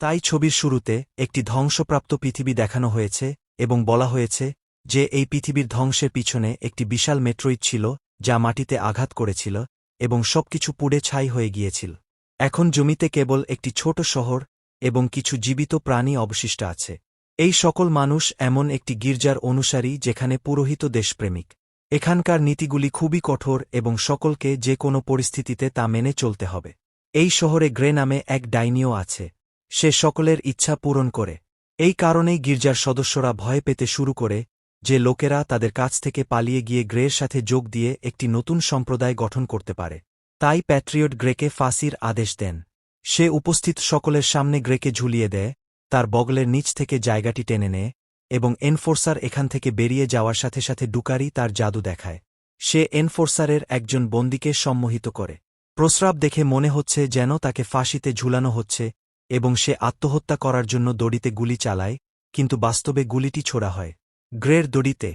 তাই ছবির শুরুতে একটি ধ্বংসপ্রাপ্ত পৃথিবী দেখানো হয়েছে এবং বলা হয়েছে যে এই পৃথিবীর ধ্বংসের পিছনে একটি বিশাল মেট্রোইড ছিল যা মাটিতে আঘাত করেছিল এবং সবকিছু পুড়ে ছাই হয়ে গিয়েছিল। এখন জমিতে কেবল একটি ছোট শহর এবং কিছু জীবিত প্রাণী অবশিষ্ট আছে। এই সকল মানুষ এমন একটি গির্জার অনুসারী যেখানে পুরোহিত দেশপ্রেমিক। এখানকার নীতিগুলি খুবই কঠোর এবং সকলকে যে কোনো পরিস্থিতিতে তা মেনে চলতে হবে। এই শহরে গ্রে নামে এক ডাইনিও আছে। সে সকলের ইচ্ছা পূরণ করে। এই কারণেই গির্জার সদস্যরা ভয় পেতে শুরু করে যে লোকেরা তাদের কাছ থেকে পালিয়ে গিয়ে গ্রের সাথে যোগ দিয়ে একটি নতুন সম্প্রদায় গঠন করতে পারে। তাই প্যাট্রিয়ট গ্রেকে ফাঁসির আদেশ দেন। সে উপস্থিত সকলের সামনে গ্রেকে ঝুলিয়ে দেয়, তার বগলের নিচ থেকে জায়গাটি টেনে নেয় এবং এনফোর্সার এখান থেকে বেরিয়ে যাওয়ার সাথে সাথে ডুকারি তার জাদু দেখায়। সে এনফোর্সারের একজন বন্দীকে সম্মোহিত করে। প্রস্রাব দেখে মনে হচ্ছে যেন তাকে ফাঁসিতে ঝুলানো হচ্ছে এবং সে আত্মহত্যা করার জন্য দড়িতে গুলি চালায়, কিন্তু বাস্তবে গুলিটি ছোড়া হয় গ্রের দড়িতে,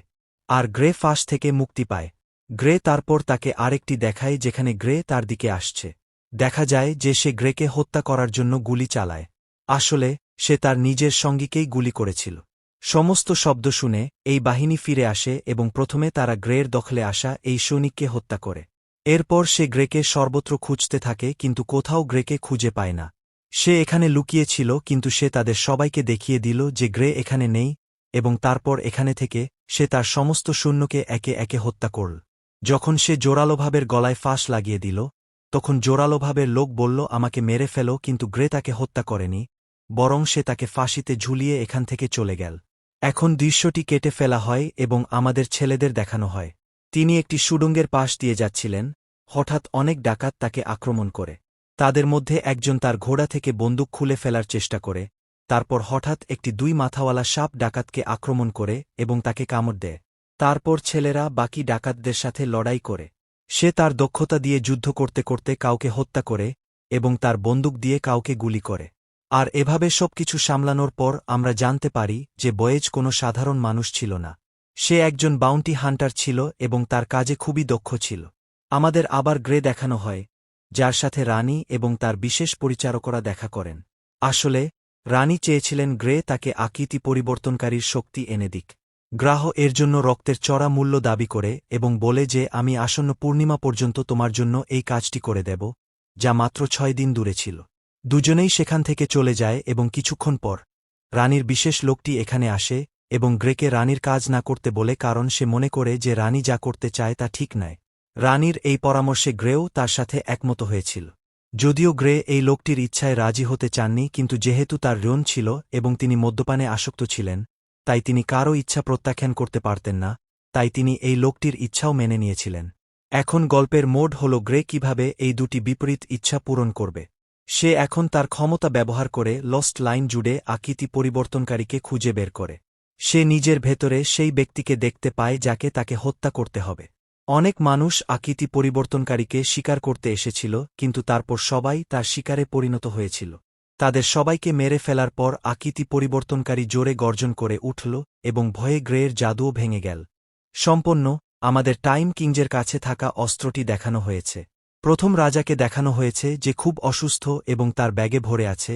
আর গ্রে ফাঁস থেকে মুক্তি পায়। গ্রে তারপর তাকে আরেকটি দেখায় যেখানে গ্রে তার দিকে আসছে। দেখা যায় যে সে গ্রেকে হত্যা করার জন্য গুলি চালায়। আসলে সে তার নিজের সঙ্গীকেই গুলি করেছিল। সমস্ত শব্দ শুনে এই বাহিনী ফিরে আসে এবং প্রথমে তারা গ্রের দখলে আসা এই সৈনিককে হত্যা করে। এরপর সে গ্রেকে সর্বত্র খুঁজতে থাকে কিন্তু কোথাও গ্রেকে খুঁজে পায় না। সে এখানে লুকিয়েছিল কিন্তু সে তাদের সবাইকে দেখিয়ে দিল যে গ্রে এখানে নেই এবং তারপর এখানে থেকে সে তার সমস্ত সৈন্যকে একে একে হত্যা করল। যখন সে জোরালোভাবের গলায় ফাঁস লাগিয়ে দিল, তখন জোরালোভাবের লোক বলল আমাকে মেরে ফেলো, কিন্তু গ্রে তাকে হত্যা করেনি, বরং সে তাকে ফাঁসিতে ঝুলিয়ে এখান থেকে চলে গেল। এখন দৃশ্যটি কেটে ফেলা হয় এবং আমাদের ছেলেদের দেখানো হয়। তিনি একটি সুড়ঙ্গের পাশ দিয়ে যাচ্ছিলেন, হঠাৎ অনেক ডাকাত তাকে আক্রমণ করে। তাদের মধ্যে একজন তার ঘোড়া থেকে বন্দুক খুলে ফেলার চেষ্টা করে, তারপর হঠাৎ একটি 2 মাথাওয়ালা সাপ ডাকাতকে আক্রমণ করে এবং তাকে কামড় দেয়। তারপর ছেলেরা বাকি ডাকাতদের সাথে লড়াই করে। সে তার দক্ষতা দিয়ে যুদ্ধ করতে করতে কাউকে হত্যা করে এবং তার বন্দুক দিয়ে কাউকে গুলি করে। আর এভাবে সবকিছু সামলানোর পর আমরা জানতে পারি যে বয়েজ কোনো সাধারণ মানুষ ছিল না। সে একজন বাউন্টি হান্টার ছিল এবং তার কাজে খুবই দক্ষ ছিল। আমাদের আবার গ্রে দেখানো হয়, যার সাথে রানী এবং তার বিশেষ পরিচারকরা দেখা করেন। আসলে রানী চেয়েছিলেন গ্রে তাকে আকৃতি পরিবর্তনকারীর শক্তি এনে দিক। গ্রাহ এর জন্য রক্তের চড়া মূল্য দাবি করে এবং বলে যে আমি আসন্ন পূর্ণিমা পর্যন্ত তোমার জন্য এই কাজটি করে দেব, যা মাত্র 6 দিন দূরে ছিল। দুজনেই সেখান থেকে চলে যায় এবং কিছুক্ষণ পর রানীর বিশেষ লোকটি এখানে আসে এবং গ্রেকে রানীর কাজ না করতে বলে, কারণ সে মনে করে যে রানী যা করতে চায় তা ঠিক নয়। রানীর এই পরামর্শে গ্রেও তার সাথে একমত হয়েছিল। যদিও গ্রে এই লোকটির ইচ্ছায় রাজি হতে চাননি, কিন্তু যেহেতু তার ঋণ ছিল এবং তিনি মদ্যপানে আসক্ত ছিলেন, তাই তিনি কারও ইচ্ছা প্রত্যাখ্যান করতে পারতেন না, তাই তিনি এই লোকটির ইচ্ছাও মেনে নিয়েছিলেন। এখন গল্পের মোড হল গ্রে কিভাবে এই দুটি বিপরীত ইচ্ছা পূরণ করবে। সে এখন তার ক্ষমতা ব্যবহার করে লস্ট লাইন জুড়ে আকৃতি পরিবর্তনকারীকে খুঁজে বের করে। সে নিজের ভেতরে সেই ব্যক্তিকে দেখতে পায় যাকে তাকে হত্যা করতে হবে। অনেক মানুষ আকৃতি পরিবর্তনকারীকে শিকার করতে এসেছিল, কিন্তু তারপর সবাই তার শিকারে পরিণত হয়েছিল। তাদের সবাইকে মেরে ফেলার পর আকৃতি পরিবর্তনকারী জোরে গর্জন করে উঠল এবং ভয়ে গ্রেয়ের জাদুও ভেঙে গেল। সম্পন্ন আমাদের টাইম কিংজের কাছে থাকা অস্ত্রটি দেখানো হয়েছে। প্রথম রাজাকে দেখানো হয়েছে যে খুব অসুস্থ এবং তার ব্যাগে ভরে আছে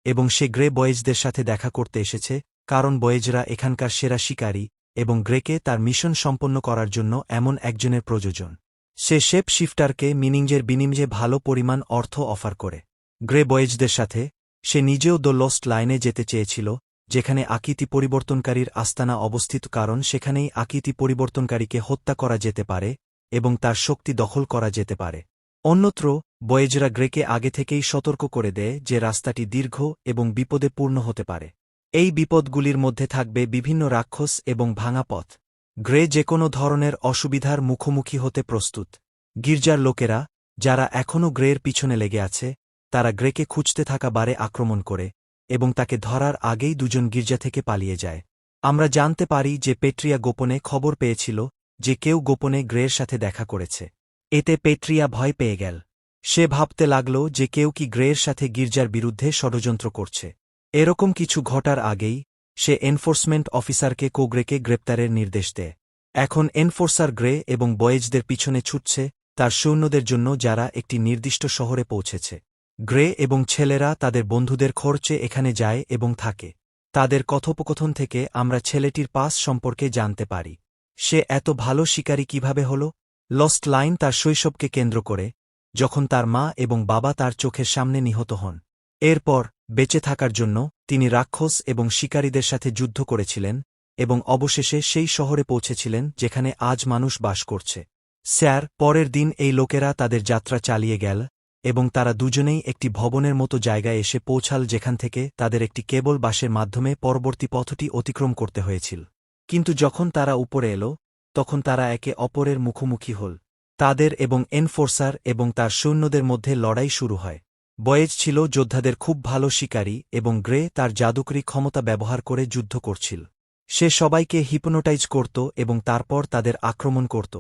এবং সে গ্রে বয়েজদের সাথে দেখা করতে এসেছে, কারণ বয়েজরা এখানকার সেরা শিকারী এবং গ্রেকে তার মিশন সম্পন্ন করার জন্য এমন একজনের প্রয়োজন। সে শেপ শিফটারকে মিনিংজের বিনিময়ে ভালো পরিমাণ অর্থ অফার করে গ্রে বয়েজদের সাথে। সে নিজেও দ্য লস্ট লাইনে যেতে চেয়েছিল, যেখানে আকৃতি পরিবর্তনকারীর আস্তানা অবস্থিত, কারণ সেখানেই আকৃতি পরিবর্তনকারীকে হত্যা করা যেতে পারে এবং তার শক্তি দখল করা যেতে পারে। অন্যত্র বয়েজরা গ্রেকে আগে থেকেই সতর্ক করে দেয় যে রাস্তাটি দীর্ঘ এবং বিপদে পূর্ণ হতে পারে। এই বিপদগুলির মধ্যে থাকবে বিভিন্ন রাক্ষস এবং ভাঙা পথ। গ্রে যে কোনো ধরনের অসুবিধার মুখোমুখি হতে প্রস্তুত। গির্জার লোকেরা, যারা এখনও গ্রের পিছনে লেগে আছে, তারা গ্রেকে খুঁজতে থাকা বারে আক্রমণ করে এবং তাকে ধরার আগেই দুজন গির্জা থেকে পালিয়ে যায়। আমরা জানতে পারি যে পেট্রিয়া গোপনে খবর পেয়েছিল যে কেউ গোপনে গ্রের সাথে দেখা করেছে। এতে পেট্রিয়া ভয় পেয়ে গেল। সে ভাবতে লাগল যে কেউ কি গ্রের সাথে গির্জার বিরুদ্ধে ষড়যন্ত্র করছে। এরকম কিছু ঘটার আগেই সে এনফোর্সমেন্ট অফিসারকে কোগ্রেকে গ্রেপ্তারের নির্দেশ দেয়। এখন এনফোর্সার গ্রে এবং বয়েজদের পিছনে ছুটছে তার সৈন্যদের জন্য, যারা একটি নির্দিষ্ট শহরে পৌঁছেছে। গ্রে এবং ছেলেরা তাদের বন্ধুদের খরচে এখানে যায় এবং থাকে। তাদের কথোপকথন থেকে আমরা ছেলেটির পাস সম্পর্কে জানতে পারি। সে এত ভালো শিকারী কিভাবে হল? লস্ট লাইন তার শৈশবকে কেন্দ্র করে, যখন তার মা এবং বাবা তার চোখের সামনে নিহত হন। এরপর বেঁচে থাকার জন্য তিনি রাক্ষস এবং শিকারীদের সাথে যুদ্ধ করেছিলেন এবং অবশেষে সেই শহরে পৌঁছেছিলেন যেখানে আজ মানুষ বাস করছে। স্যার, পরের দিন এই লোকেরা তাদের যাত্রা চালিয়ে গেল এবং তারা দুজনেই একটি ভবনের মতো জায়গায় এসে পৌঁছাল যেখান থেকে তাদের একটি কেবল বাসের মাধ্যমে পরবর্তী পথটি অতিক্রম করতে হয়েছিল। কিন্তু যখন তারা উপরে এল, তখন তারা একে অপরের মুখোমুখি হল। তাদের এবং এনফোর্সার এবং তার সৈন্যদের মধ্যে লড়াই শুরু হয়। বয়েজ ছিল যোদ্ধাদের খুব ভালো শিকারী এবং গ্রে তার জাদুকরী ক্ষমতা ব্যবহার করে যুদ্ধ করছিল। সে সবাইকে হিপনোটাইজ করত এবং তারপর তাদের আক্রমণ করত।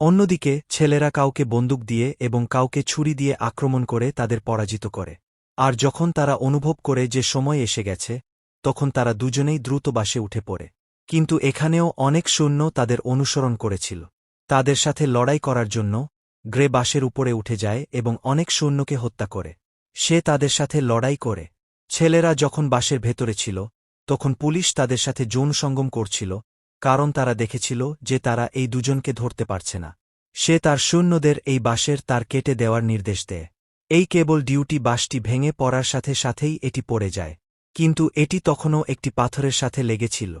অন্যদিকে ছেলেরা কাউকে বন্দুক দিয়ে এবং কাউকে ছুরি দিয়ে আক্রমণ করে তাদের পরাজিত করে। আর যখন তারা অনুভব করে যে সময় এসে গেছে, তখন তারা দুজনেই দ্রুত বাসে উঠে পড়ে। কিন্তু এখানেও অনেক সৈন্য তাদের অনুসরণ করেছিল। তাদের সাথে লড়াই করার জন্য গ্রে বাসের উপরে উঠে যায় এবং অনেক সৈন্যকে হত্যা করে। সে তাদের সাথে লড়াই করে। ছেলেরা যখন বাসের ভেতরে ছিল, তখন পুলিশ তাদের সাথে যৌন সঙ্গম করছিল, কারণ তারা দেখেছিল যে তারা এই দুজনকে ধরতে পারছে না। সে তার সৈন্যদের এই বাসের তার কেটে দেওয়ার নির্দেশ দেয়। এই কেবল ডিউটি বাসটি ভেঙে পড়ার সাথে সাথেই এটি পড়ে যায়। কিন্তু এটি তখনও একটি পাথরের সাথে লেগেছিল।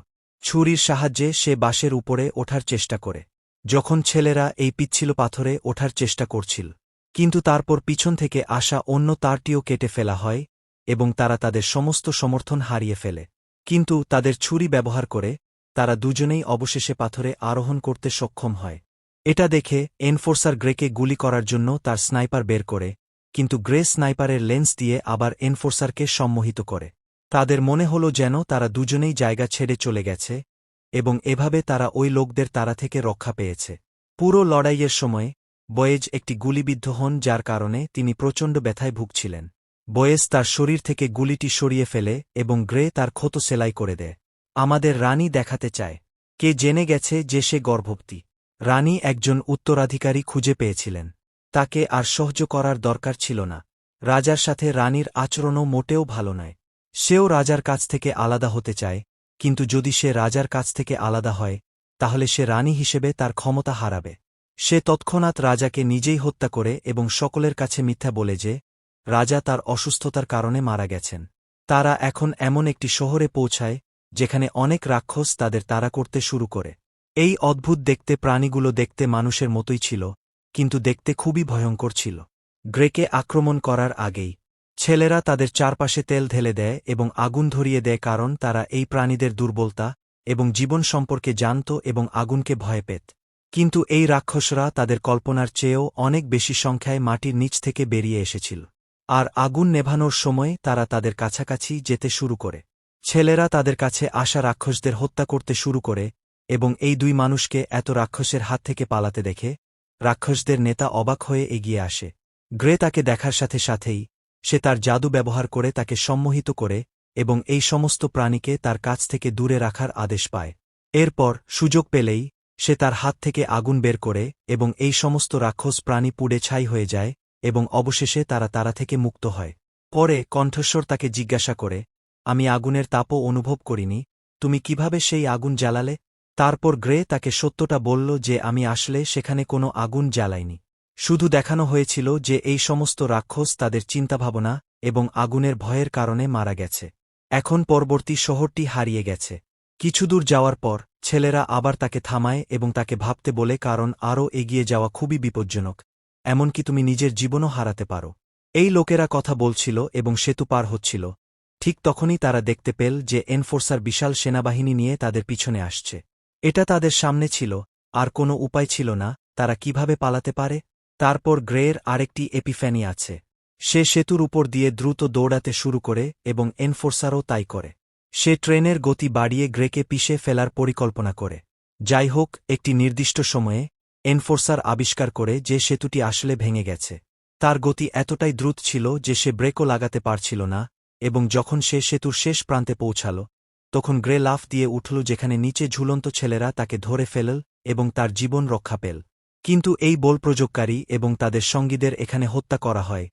ছুরির সাহায্যে সে বাসের উপরে ওঠার চেষ্টা করে। যখন ছেলেরা এই পিচ্ছিল পাথরে ওঠার চেষ্টা করছিল, কিন্তু তারপর পিছন থেকে আসা অন্য তারটিও কেটে ফেলা হয় এবং তারা তাদের সমস্ত সমর্থন হারিয়ে ফেলে। কিন্তু তাদের ছুরি ব্যবহার করে তারা দুজনেই অবশেষে পাথরে আরোহণ করতে সক্ষম হয়। এটা দেখে এনফোর্সার গ্রেকে গুলি করার জন্য তার স্নাইপার বের করে, কিন্তু গ্রে স্নাইপারের লেন্স দিয়ে আবার এনফোর্সারকে সম্মোহিত করে। তাদের মনে হল যেন তারা দুজনেই জায়গা ছেড়ে চলে গেছে এবং এভাবে তারা ওই লোকদের তাড়া থেকে রক্ষা পেয়েছে। পুরো লড়াইয়ের সময় বয়েজ একটি গুলিবিদ্ধ হন, যার কারণে তিনি প্রচণ্ড ব্যথায় ভুগছিলেন। বয়েজ তার শরীর থেকে গুলিটি সরিয়ে ফেলে এবং গ্রে তার ক্ষত সেলাই করে দেয়। আমাদের রানী দেখাতে চায়। কে জেনে গেছে যে সে গর্ভবতী। রানী একজন উত্তরাধিকারী খুঁজে পেয়েছিলেন। তাকে আর সহ্য করার দরকার ছিল না। রাজার সাথে রানীর আচরণও মোটেও ভালো নয়। সেও রাজার কাছ থেকে আলাদা হতে চায়, কিন্তু যদি সে রাজার কাছ থেকে আলাদা হয়, তাহলে সে রানী হিসেবে তার ক্ষমতা হারাবে। সে তৎক্ষণাৎ রাজাকে নিজেই হত্যা করে এবং সকলের কাছে মিথ্যা বলে যে রাজা তার অসুস্থতার কারণে মারা গেছেন। তারা এখন এমন একটি শহরে পৌঁছায় যেখানে অনেক রাক্ষস তাদের তাড়া করতে শুরু করে। এই অদ্ভুত দেখতে প্রাণীগুলো দেখতে মানুষের মতোই ছিল, কিন্তু দেখতে খুবই ভয়ঙ্কর ছিল। গ্রেকে আক্রমণ করার আগেই ছেলেরা তাদের চারপাশে তেল ঢেলে দেয় এবং আগুন ধরিয়ে দেয়, কারণ তারা এই প্রাণীদের দুর্বলতা এবং জীবন সম্পর্কে জানত এবং আগুনকে ভয় পেত। কিন্তু এই রাক্ষসরা তাদের কল্পনার চেয়েও অনেক বেশি সংখ্যায় মাটির নিচ থেকে বেরিয়ে এসেছিল। আর আগুন নেভানোর সময় তারা তাদের কাছাকাছি যেতে শুরু করে। ছেলেরা তাদের কাছে আসা রাক্ষসদের হত্যা করতে শুরু করে এবং এই দুই মানুষকে এত রাক্ষসের হাত থেকে পালাতে দেখে রাক্ষসদের নেতা অবাক হয়ে এগিয়ে আসে। গ্রে তাকে দেখার সাথে সাথেই সে তার জাদু ব্যবহার করে তাকে সম্মোহিত করে এবং এই সমস্ত প্রাণীকে তার কাছ থেকে দূরে রাখার আদেশ পায়। এরপর সুযোগ পেলেই সে তার হাত থেকে আগুন বের করে এবং এই সমস্ত রাক্ষস প্রাণী পুড়ে ছাই হয়ে যায় এবং অবশেষে তারা থেকে মুক্ত হয়। পরে কণ্ঠস্বর তাকে জিজ্ঞাসা করে, আমি আগুনের তাপও অনুভব করিনি, তুমি কিভাবে সেই আগুন জ্বালালে? তারপর গ্রে তাকে সত্যটা বলল যে আমি আসলে সেখানে কোনো আগুন জ্বালাইনি। শুধু দেখানো হয়েছিল যে এই সমস্ত রাক্ষস তাদের চিন্তাভাবনা এবং আগুনের ভয়ের কারণে মারা গেছে। এখন পরবর্তী শহরটি হারিয়ে গেছে। কিছুদূর যাওয়ার পর ছেলেরা আবার তাকে থামায় এবং তাকে ভাবতে বলে, কারণ আরও এগিয়ে যাওয়া খুবই বিপজ্জনক, এমনকি তুমি নিজের জীবনও হারাতে পারো। এই লোকেরা কথা বলছিল এবং সেতু পার হচ্ছিল। ঠিক তখনই তারা দেখতে পেল যে এনফোর্সার বিশাল সেনাবাহিনী নিয়ে তাদের পিছনে আসছে। এটা তাদের সামনে ছিল, আর কোনো উপায় ছিল না তারা কিভাবে পালাতে পারে। তারপর গ্রের আরেকটি এপিফ্যানি আছে। সে সেতুর উপর দিয়ে দ্রুত দৌড়াতে শুরু করে এবং এনফোর্সারও তাই করে। সে ট্রেনের গতি বাড়িয়ে গ্রেকে পিষে ফেলার পরিকল্পনা করে। যাই হোক, একটি নির্দিষ্ট সময়ে এনফোর্সার আবিষ্কার করে যে সেতুটি আসলে ভেঙে গেছে। তার গতি এতটাই দ্রুত ছিল যে সে ব্রেকও লাগাতে পারছিল না এবং যখন সে সেতুর শেষ প্রান্তে পৌঁছাল, তখন গ্রে লাফ দিয়ে উঠল যেখানে নিচে ঝুলন্ত ছেলেরা তাকে ধরে ফেলল এবং তার জীবন রক্ষা পেল। কিন্তু এই বল প্রযোগকারী এবং তাদের সঙ্গীদের এখানে হত্যা করা হয়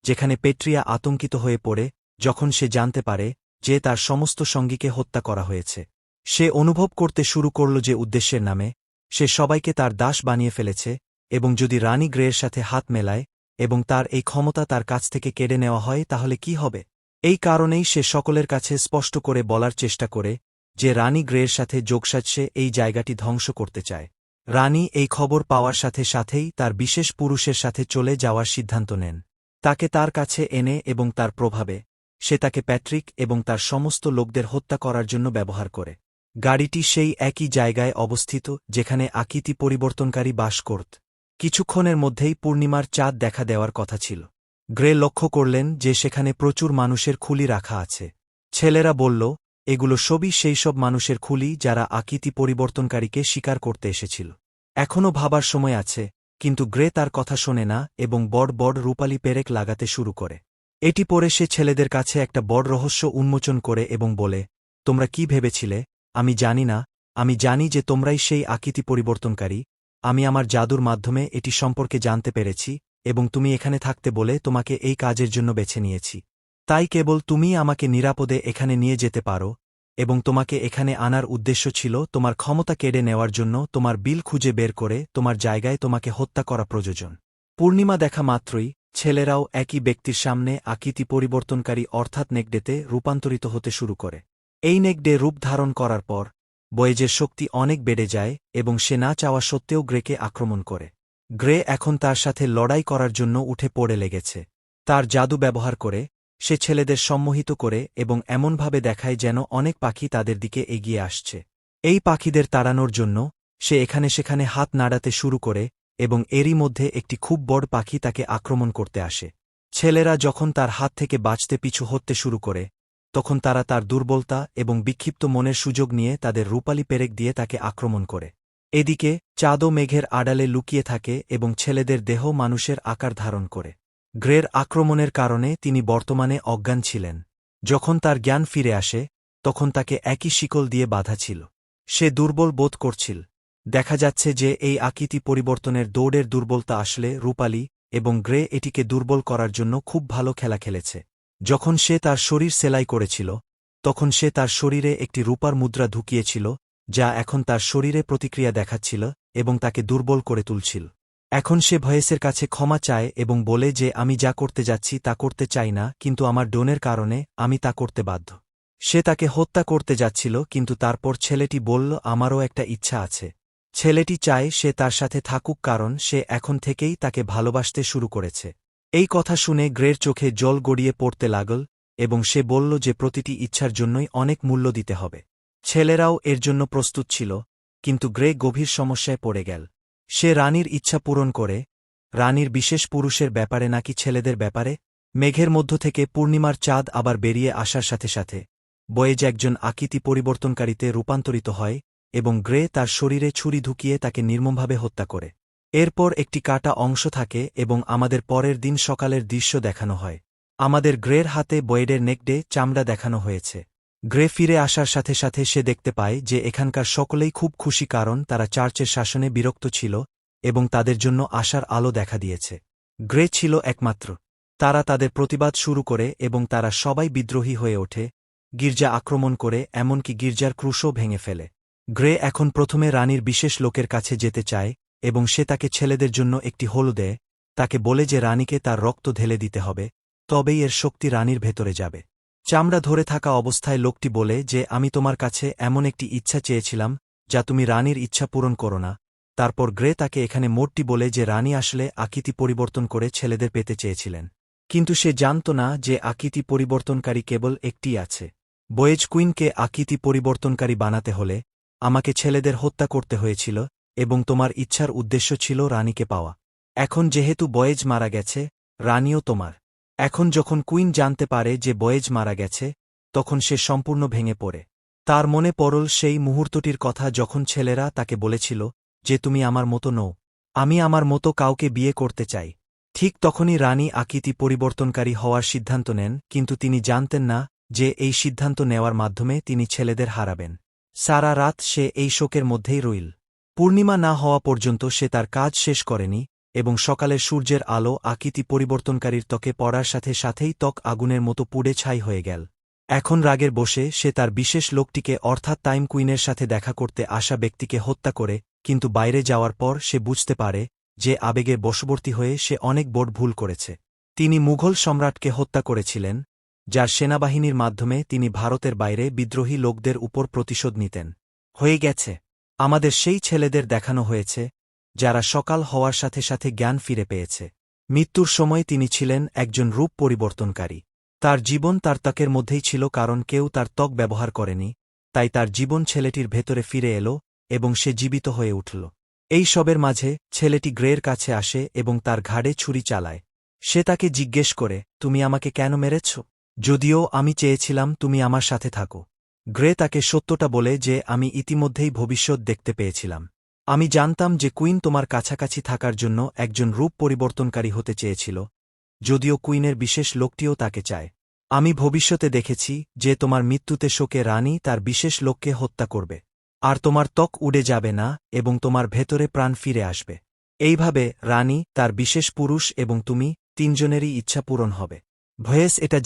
যেখানে পেট্রিয়া আতঙ্কিত হয়ে পড়ে যখন সে জানতে পারে যে তার সমস্ত সঙ্গীকে হত্যা করা হয়েছে। সে অনুভব করতে শুরু করল যে উদ্দেশ্যের নামে সে সবাইকে তার দাস বানিয়ে ফেলেছে, এবং যদি রানী গ্রেয়ের সাথে হাত মেলায় এবং তার এই ক্ষমতা তার কাছ থেকে কেড়ে নেওয়া হয় তাহলে কি হবে। এই কারণেই সে সকলের কাছে স্পষ্ট করে বলার চেষ্টা করে যে রানী গ্রেয়ের সাথে যোগসাজশে এই জায়গাটি ধ্বংস করতে চায়। রানী এই খবর পাওয়ার সাথে সাথেই তার বিশেষ পুরুষের সাথে চলে যাওয়ার সিদ্ধান্ত নেন। তাকে তার কাছে এনে এবং তার প্রভাবে সে তাকে প্যাট্রিক এবং তার সমস্ত লোকদের হত্যা করার জন্য ব্যবহার করে। গাড়িটি সেই একই জায়গায় অবস্থিত যেখানে আকৃতি পরিবর্তনকারী বাস করত। কিছুক্ষণের মধ্যেই পূর্ণিমার চাঁদ দেখা দেওয়ার কথা ছিল। গ্রে লক্ষ্য করলেন যে সেখানে প্রচুর মানুষের খুলি রাখা আছে। ছেলেরা বলল, এগুলো সবই সেই সব মানুষের খুলি যারা আকৃতি পরিবর্তনকারীকে শিকার করতে এসেছিল। এখনও ভাবার সময় আছে, কিন্তু গ্রে তার কথা শোনে না এবং বড় বড় রূপালী পেরেক লাগাতে শুরু করে। এটি পরে সে ছেলেদের কাছে একটা বড় রহস্য উন্মোচন করে এবং বলে, তোমরা কি ভেবেছিলে? আমি জানি না। আমি জানি যে তোমরাই সেই আকৃতি পরিবর্তনকারী। আমি আমার জাদুর মাধ্যমে এটি সম্পর্কে জানতে পেরেছি এবং তুমি এখানে থাকতে বলে তোমাকে এই কাজের জন্য বেছে নিয়েছি। তাই কেবল তুমিই আমাকে নিরাপদে এখানে নিয়ে যেতে পারো, এবং তোমাকে এখানে আনার উদ্দেশ্য ছিল তোমার ক্ষমতা কেড়ে নেওয়ার জন্য তোমার বিল খুঁজে বের করে তোমার জায়গায় তোমাকে হত্যা করা প্রয়োজন। পূর্ণিমা দেখা মাত্রই ছেলেরাও একই ব্যক্তির সামনে আকৃতি পরিবর্তনকারী অর্থাৎ নেকডেতে রূপান্তরিত হতে শুরু করে। এই নেকডে রূপ ধারণ করার পর বয়েজের শক্তি অনেক বেড়ে যায় এবং সে না চাওয়া সত্ত্বেও গ্রেকে আক্রমণ করে। গ্রে এখন তার সাথে লড়াই করার জন্য উঠে পড়ে লেগেছে। তার জাদু ব্যবহার করে সে ছেলেদের সম্মোহিত করে এবং এমনভাবে দেখায় যেন অনেক পাখি তাদের দিকে এগিয়ে আসছে। এই পাখিদের তাড়ানোর জন্য সে এখানে সেখানে হাত নাড়াতে শুরু করে এবং এরই মধ্যে একটি খুব বড় পাখি তাকে আক্রমণ করতে আসে। ছেলেরা যখন তার হাত থেকে বাঁচতে পিছু হতে শুরু করে তখন তারা তার দুর্বলতা এবং বিক্ষিপ্ত মনের সুযোগ নিয়ে তাদের রূপালী পেরেক দিয়ে তাকে আক্রমণ করে। এদিকে চাঁদও মেঘের আড়ালে লুকিয়ে থাকে এবং ছেলেদের দেহ মানুষের আকার ধারণ করে। গ্রের আক্রমণের কারণে তিনি বর্তমানে অজ্ঞান ছিলেন। যখন তার জ্ঞান ফিরে আসে তখন তাকে একই শিকল দিয়ে বাঁধা ছিল। সে দুর্বল বোধ করছিল। দেখা যাচ্ছে যে এই আকৃতি পরিবর্তনের দৌড়ের দুর্বলতা আসলে রূপালী, এবং গ্রে এটিকে দুর্বল করার জন্য খুব ভালো খেলা খেলেছে। যখন সে তার শরীর সেলাই করেছিল তখন সে তার শরীরে একটি রূপার মুদ্রা ঢুকিয়েছিল, যা এখন তার শরীরে প্রতিক্রিয়া দেখাচ্ছিল এবং তাকে দুর্বল করে তুলছিল। এখন সে ভয়েসের কাছে ক্ষমা চায় এবং বলে যে আমি যা করতে যাচ্ছি তা করতে চাই না, কিন্তু আমার ডোনের কারণে আমি তা করতে বাধ্য। সে তাকে হত্যা করতে যাচ্ছিল, কিন্তু তারপর ছেলেটি বলল, আমারও একটা ইচ্ছা আছে। ছেলেটি চায় সে তার সাথে থাকুক কারণ সে এখন থেকেই তাকে ভালোবাসতে শুরু করেছে। এই কথা শুনে গ্রের চোখে জল গড়িয়ে পড়তে লাগল এবং সে বলল যে প্রতিটি ইচ্ছার জন্যই অনেক মূল্য দিতে হবে। ছেলেরাও এর জন্য প্রস্তুত ছিল, কিন্তু গ্রে গভীর সমস্যায় পড়ে গেল। সে রানীর ইচ্ছা পূরণ করে। রানীর বিশেষ পুরুষের ব্যাপারে নাকি ছেলেদের ব্যাপারে? মেঘের মধ্য থেকে পূর্ণিমার চাঁদ আবার বেরিয়ে আসার সাথে সাথে বয়েজ একজন আকৃতি পরিবর্তনকারীতে রূপান্তরিত হয় এবং গ্রে তার শরীরে ছুরি ঢুকিয়ে তাকে নির্মমভাবে হত্যা করে। এরপর একটি কাটা অংশ থাকে এবং আমাদের পরের দিন সকালের দৃশ্য দেখানো হয়। আমাদের গ্রের হাতে বয়েডের নেকডে চামড়া দেখানো হয়েছে। গ্রে ফিরে আসার সাথে সাথে সে দেখতে পায় যে এখানকার সকলেই খুব খুশি কারণ তারা চার্চের শাসনে বিরক্ত ছিল এবং তাদের জন্য আশার আলো দেখা দিয়েছে। গ্রে ছিল একমাত্র। তারা তাদের প্রতিবাদ শুরু করে এবং তারা সবাই বিদ্রোহী হয়ে ওঠে, গির্জা আক্রমণ করে, এমনকি গির্জার ক্রুশও ভেঙে ফেলে। গ্রে এখন প্রথমে রানীর বিশেষ লোকের কাছে যেতে চায় এবং সে তাকে ছেলেদের জন্য একটি হলো দেয়। তাকে বলে যে রানীকে তার রক্ত ঢেলে দিতে হবে, তবেই এর শক্তি রানীর ভেতরে যাবে। চামড়া ধরে থাকা অবস্থায় লোকটি বলে যে আমি তোমার কাছে এমন একটি ইচ্ছা চেয়েছিলাম যা তুমি রানীর ইচ্ছা পূরণ করো না। তারপর গ্রে তাকে এখানে মোটটি বলে যে রানী আসলে আকৃতি পরিবর্তন করে ছেলেদের পেতে চেয়েছিলেন, কিন্তু সে জানত না যে আকৃতি পরিবর্তনকারী কেবল একটি আছে। বয়েজ কুইনকে আকৃতি পরিবর্তনকারী বানাতে হলে আমাকে ছেলেদের হত্যা করতে হয়েছিল এবং তোমার ইচ্ছার উদ্দেশ্য ছিল রানীকে পাওয়া। এখন যেহেতু বয়েজ মারা গেছে, রানীও তোমার। এখন যখন কুইন জানতে পারে যে বয়েজ মারা গেছে তখন সে সম্পূর্ণ ভেঙে পড়ে। তার মনে পড়ল সেই মুহূর্তটির কথা যখন ছেলেরা তাকে বলেছিল যে তুমি আমার মতো নও, আমি আমার মতো কাউকে বিয়ে করতে চাই। ঠিক তখনই রানী আকৃতি পরিবর্তনকারী হওয়ার সিদ্ধান্ত নেন, কিন্তু তিনি জানতেন না যে এই সিদ্ধান্ত নেওয়ার মাধ্যমে তিনি ছেলেদের হারাবেন। সারা রাত সে এই শোকের মধ্যেই রইল। পূর্ণিমা না হওয়া পর্যন্ত সে তার কাজ শেষ করেনি এবং সকালের সূর্যের আলো আকৃতি পরিবর্তনকারীর ত্বকে পড়ার সাথে সাথেই ত্বক আগুনের মতো পুড়ে ছাই হয়ে গেল। এখন রাগের বসে সে তার বিশেষ লোকটিকে অর্থাৎ টাইম কুইনের সাথে দেখা করতে আসা ব্যক্তিকে হত্যা করে, কিন্তু বাইরে যাওয়ার পর সে বুঝতে পারে যে আবেগে বশবর্তী হয়ে সে অনেক বড় ভুল করেছে। তিনি মুঘল সম্রাটকে হত্যা করেছিলেন, যার সেনাবাহিনীর মাধ্যমে তিনি ভারতের বাইরে বিদ্রোহী লোকদের উপর প্রতিশোধ নিতেন। হয়ে গেছে। আমাদের সেই ছেলেদের দেখানো হয়েছে যারা সকাল হওয়ার সাথে সাথে জ্ঞান ফিরে পেয়েছে। মৃত্যুর সময় তিনি ছিলেন একজন রূপ পরিবর্তনকারী। তার জীবন তার ত্বকের মধ্যেই ছিল, কারণ কেউ তার ত্বক ব্যবহার করেনি, তাই তার জীবন ছেলেটির ভেতরে ফিরে এল এবং সে জীবিত হয়ে উঠল। এই সবের মাঝে ছেলেটি গ্রের কাছে আসে এবং তার ঘাড়ে ছুরি চালায়। সে তাকে জিজ্ঞেস করে, তুমি আমাকে কেন মেরেছ? যদিও আমি চেয়েছিলাম তুমি আমার সাথে থাকো। গ্রে তাকে সত্যটা বলে যে আমি ইতিমধ্যেই ভবিষ্যৎ দেখতে পেয়েছিলাম। আমি জানতাম যে কুইন তোমার কাছাকাছি থাকার জন্য একজন রূপ পরিবর্তনকারী হতে চেয়েছিল, যদিও কুইনের বিশেষ লোকটিও তাকে চায়। আমি ভবিষ্যতে দেখেছি যে তোমার মৃত্যুতে শোকে রানী তার বিশেষ লোককে হত্যা করবে, আর তোমার ত্বক উড়ে যাবে না এবং তোমার ভেতরে প্রাণ ফিরে আসবে। এইভাবে রানী, তার বিশেষ পুরুষ এবং তুমি তিনজনেরই ইচ্ছা পূরণ হবে। ভয়েস এটা